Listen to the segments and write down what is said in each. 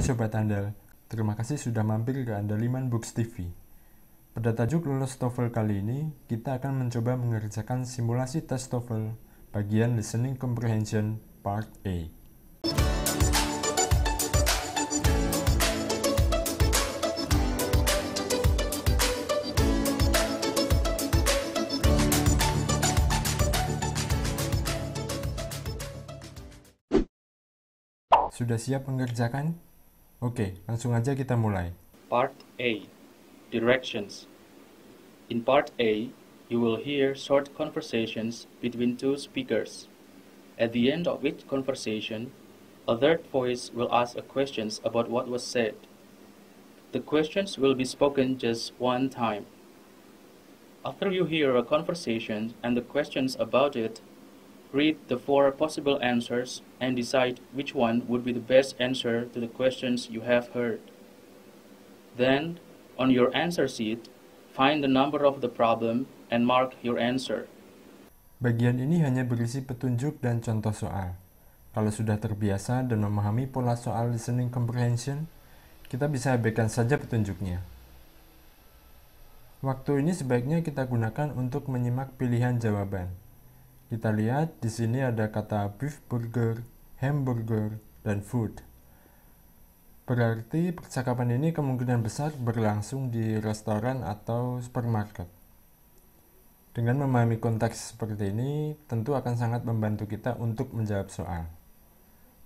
Hai Sobat Andal, terima kasih sudah mampir ke Andaliman Books TV. Pada tajuk lulus TOEFL kali ini, kita akan mencoba mengerjakan simulasi tes TOEFL bagian Listening Comprehension Part A. Sudah siap mengerjakan? Oke, langsung aja kita mulai. Part A. Directions. In Part A, you will hear short conversations between two speakers. At the end of each conversation, a third voice will ask a questions about what was said. The questions will be spoken just one time. After you hear a conversation and the questions about it, read the 4 possible answers and decide which one would be the best answer to the questions you have heard. Then, on your answer sheet, find the number of the problem and mark your answer. Bagian ini hanya berisi petunjuk dan contoh soal. Kalau sudah terbiasa dan memahami pola soal listening comprehension, kita bisa abaikan saja petunjuknya. Waktu ini sebaiknya kita gunakan untuk menyimak pilihan jawaban. Kita lihat di sini ada kata beef burger, hamburger, dan food. Berarti percakapan ini kemungkinan besar berlangsung di restoran atau supermarket. Dengan memahami konteks seperti ini, tentu akan sangat membantu kita untuk menjawab soal.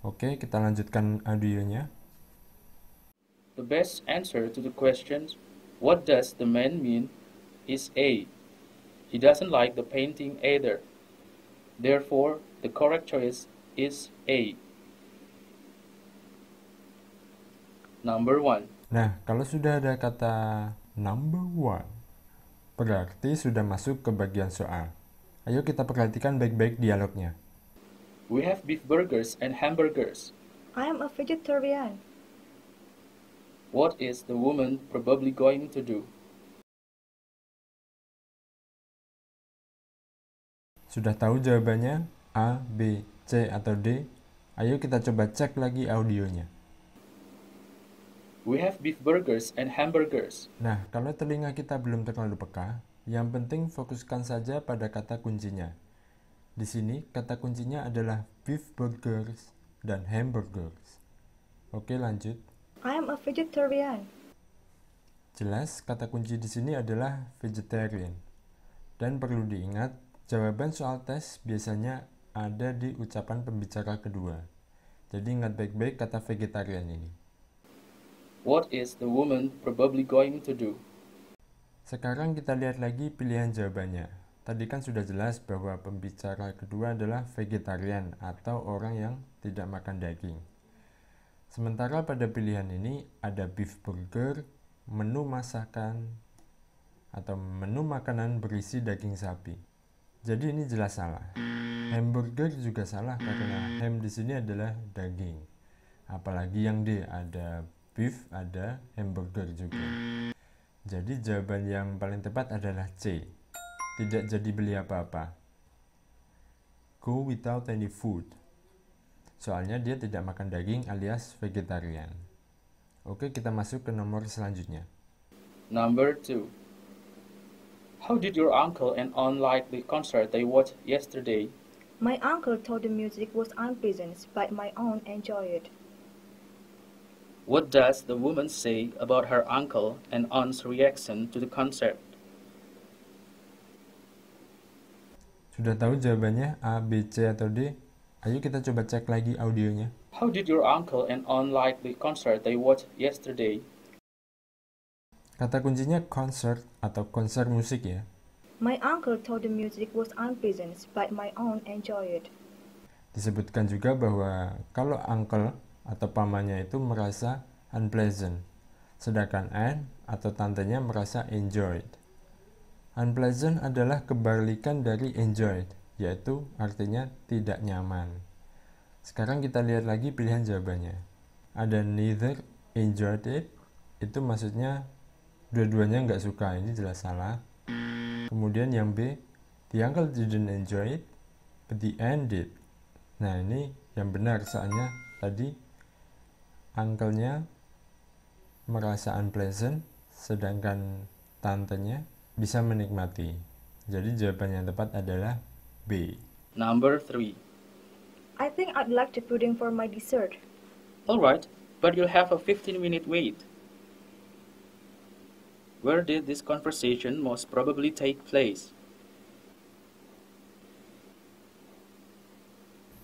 Oke, kita lanjutkan audionya. The best answer to the question, what does the man mean, is A. He doesn't like the painting either. Therefore, the correct choice is A. Number 1. Nah, kalau sudah ada kata number 1, berarti sudah masuk ke bagian soal. Ayo kita perhatikan baik-baik dialognya. We have beef burgers and hamburgers. I am a vegetarian. What is the woman probably going to do? Sudah tahu jawabannya? A, B, C, atau D? Ayo kita coba cek lagi audionya. We have beef burgers and hamburgers. Nah, kalau telinga kita belum terlalu peka, yang penting fokuskan saja pada kata kuncinya. Di sini, kata kuncinya adalah beef burgers dan hamburgers. Oke, lanjut. I am a vegetarian. Jelas, kata kunci di sini adalah vegetarian. Dan perlu diingat, jawaban soal tes biasanya ada di ucapan pembicara kedua. Jadi ingat baik-baik kata vegetarian ini. What is the woman probably going to do? Sekarang kita lihat lagi pilihan jawabannya. Tadi kan sudah jelas bahwa pembicara kedua adalah vegetarian atau orang yang tidak makan daging. Sementara pada pilihan ini ada beef burger, menu masakan, atau menu makanan berisi daging sapi. Jadi ini jelas salah. Hamburger juga salah karena ham di sini adalah daging. Apalagi yang D, ada beef, ada hamburger juga. Jadi jawaban yang paling tepat adalah C. Tidak jadi beli apa-apa. Go without any food. Soalnya dia tidak makan daging alias vegetarian. Oke, kita masuk ke nomor selanjutnya. Number 2. How did your uncle and aunt like the concert they watched yesterday? My uncle thought the music was unpleasant, but my aunt enjoyed it. What does the woman say about her uncle and aunt's reaction to the concert? Sudah tahu jawabannya A, B, C, atau D? Ayo kita coba cek lagi audionya. How did your uncle and aunt like the concert they watched yesterday? Kata kuncinya concert atau konser musik ya. My uncle thought the music was unpleasant, but my aunt enjoyed it. Disebutkan juga bahwa kalau uncle atau pamannya itu merasa unpleasant, sedangkan aunt atau tantenya merasa enjoyed. Unpleasant adalah kebalikan dari enjoyed, yaitu artinya tidak nyaman. Sekarang kita lihat lagi pilihan jawabannya. Ada neither enjoyed it, itu maksudnya dua-duanya nggak suka, ini jelas salah. Kemudian yang B, the uncle didn't enjoy it, but the aunt did. Nah ini yang benar, soalnya tadi uncle-nya merasa unpleasant, sedangkan tantenya bisa menikmati. Jadi jawaban yang tepat adalah B. Number 3. I think I'd like the pudding for my dessert. Alright, but you'll have a 15-minute wait. Where did this conversation most probably take place?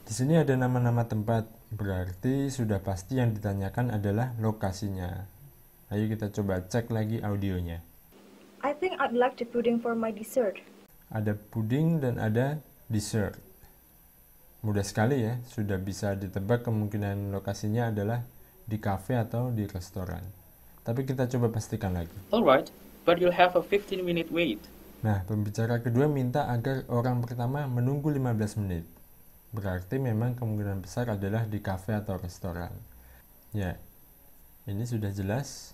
Di sini ada nama-nama tempat, berarti sudah pasti yang ditanyakan adalah lokasinya. Ayo kita coba cek lagi audionya. I think I'd like the pudding for my dessert. Ada puding dan ada dessert. Mudah sekali ya, sudah bisa ditebak kemungkinan lokasinya adalah di cafe atau di restoran. Tapi kita coba pastikan lagi. Alright, but you'll have a 15-minute wait. Nah, pembicara kedua minta agar orang pertama menunggu 15 menit. Berarti memang kemungkinan besar adalah di cafe atau restoran. Ya, ini sudah jelas.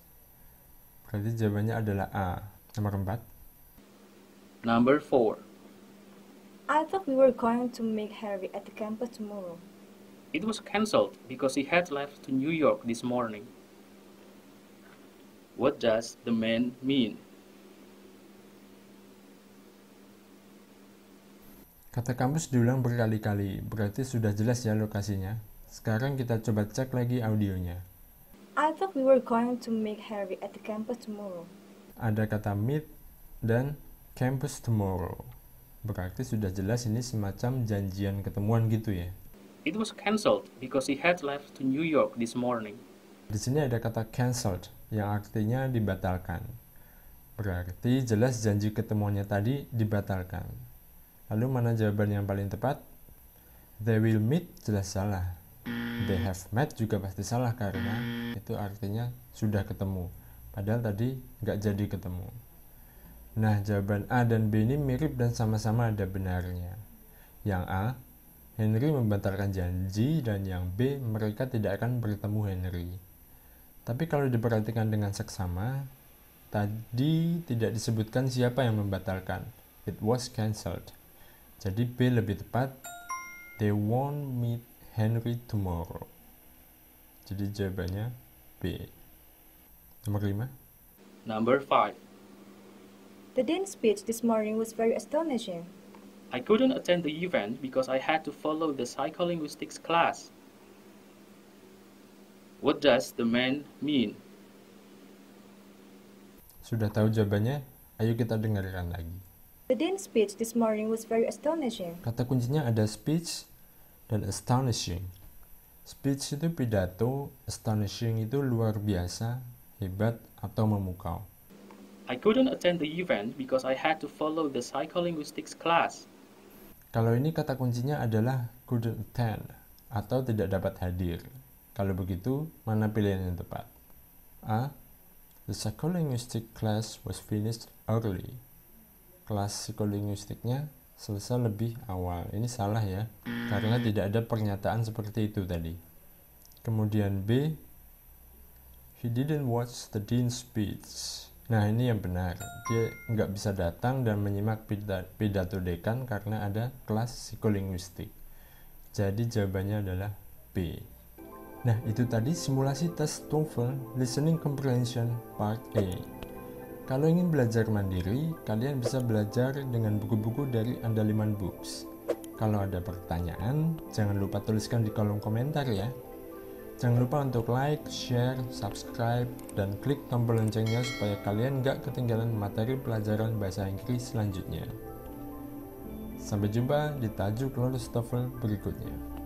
Berarti jawabannya adalah A. Nomor 4. Number 4. I thought we were going to meet Harry at the campus tomorrow. It was cancelled because he had left to New York this morning. What does the man mean? Kata kampus diulang berkali-kali, berarti sudah jelas ya lokasinya. Sekarang kita coba cek lagi audionya. I thought we were going to meet Harry at the campus tomorrow. Ada kata meet dan campus tomorrow. Berarti sudah jelas ini semacam janjian ketemuan gitu ya. It was cancelled because he had left to New York this morning. Di sini ada kata cancelled yang artinya dibatalkan. Berarti jelas janji ketemuannya tadi dibatalkan. Lalu mana jawaban yang paling tepat? They will meet jelas salah. They have met juga pasti salah karena itu artinya sudah ketemu. Padahal tadi nggak jadi ketemu. Nah, jawaban A dan B ini mirip dan sama-sama ada benarnya. Yang A, Henry membatalkan janji, dan yang B, mereka tidak akan bertemu Henry. Tapi kalau diperhatikan dengan seksama, tadi tidak disebutkan siapa yang membatalkan. It was cancelled. Jadi B lebih tepat. They won't meet Henry tomorrow. Jadi jawabannya B. Nomor 5. Number 5. The dean's speech this morning was very astonishing. I couldn't attend the event because I had to follow the psycholinguistics class. What does the man mean? Sudah tahu jawabannya? Ayo kita dengarkan lagi. The dean's speech this morning was very astonishing. Kata kuncinya ada speech dan astonishing. Speech itu pidato, astonishing itu luar biasa, hebat, atau memukau. I couldn't attend the event because I had to follow the psycholinguistics class. Kalau ini kata kuncinya adalah couldn't attend atau tidak dapat hadir. Kalau begitu, mana pilihan yang tepat? A. The psycholinguistic class was finished early. Kelas psikolinguistiknya selesai lebih awal. Ini salah ya, karena tidak ada pernyataan seperti itu tadi. Kemudian B. He didn't watch the dean's speech. Nah, ini yang benar. Dia nggak bisa datang dan menyimak pidato dekan karena ada kelas psikolinguistik. Jadi jawabannya adalah B. Nah, itu tadi simulasi tes TOEFL Listening Comprehension Part A. Kalau ingin belajar mandiri, kalian bisa belajar dengan buku-buku dari Andaliman Books. Kalau ada pertanyaan, jangan lupa tuliskan di kolom komentar ya. Jangan lupa untuk like, share, subscribe, dan klik tombol loncengnya supaya kalian nggak ketinggalan materi pelajaran bahasa Inggris selanjutnya. Sampai jumpa di tajuk lulus TOEFL berikutnya.